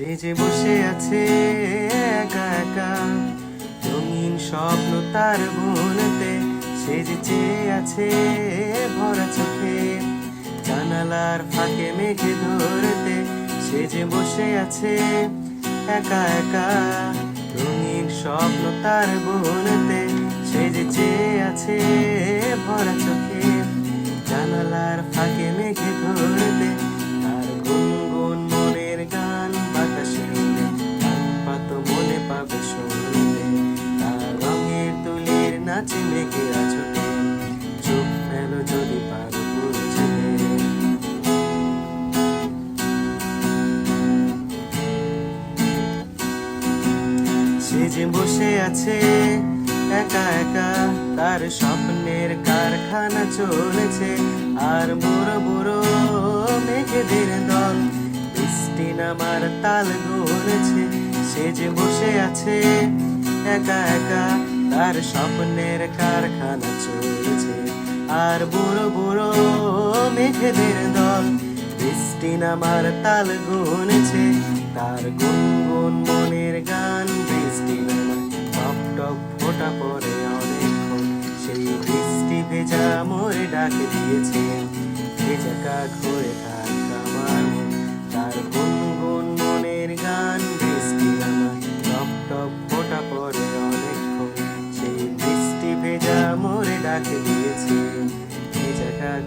সে যে বসে আছে একা একা, রঙিন স্বপ্ন তার বুনতে। সে যে চেয়ে আছে ভরা চোখে, জানালার ফাঁকে মেঘে ধরতে। সে যে বসে আছে একা একা, রঙিন স্বপ্ন তার বুনতে। সে যে চেয়ে আছে ভরা চোখে, জানালার ফাঁকে মেঘে ধরতে। তার গুনগুন মনের গান বাতাসে উড়ে, গান পাতো মনে পাবে শুনতে। তার রঙের তুলির নাচে মেঘে আছুটে, চোখ মেলো যদি পারো বুঝতে। সে যে বসে আছে একা একা, তার স্বপ্নের কারখানা চলেছে। আর বুড়ো বুড়ো মেঘেদের দল বৃষ্টি নামার তাল গুনেছে। সে যে বসে আছে একা একা, তার স্বপ্নের কারখানা চলেছে। আর বুড়ো বুড়ো মেঘেদের দল বৃষ্টি নামার তাল গুনেছে। তার গুনগুন মনের গান বৃষ্টি নামায় টপ টপ ফোঁটা পড়ে অনেকক্ষণ। সেই বৃষ্টি ভেজা মোরে ডাকে দিয়েছে, ভেজা কাক হয়ে থাক আমার মন। তার গুনগুন মনের গান বৃষ্টি নামায় টপ টপ ফোঁটা পড়ে অনেকক্ষণ। সেই বৃষ্টি ভেজা মোরে ডাকে দিয়েছে, ভেজা কাক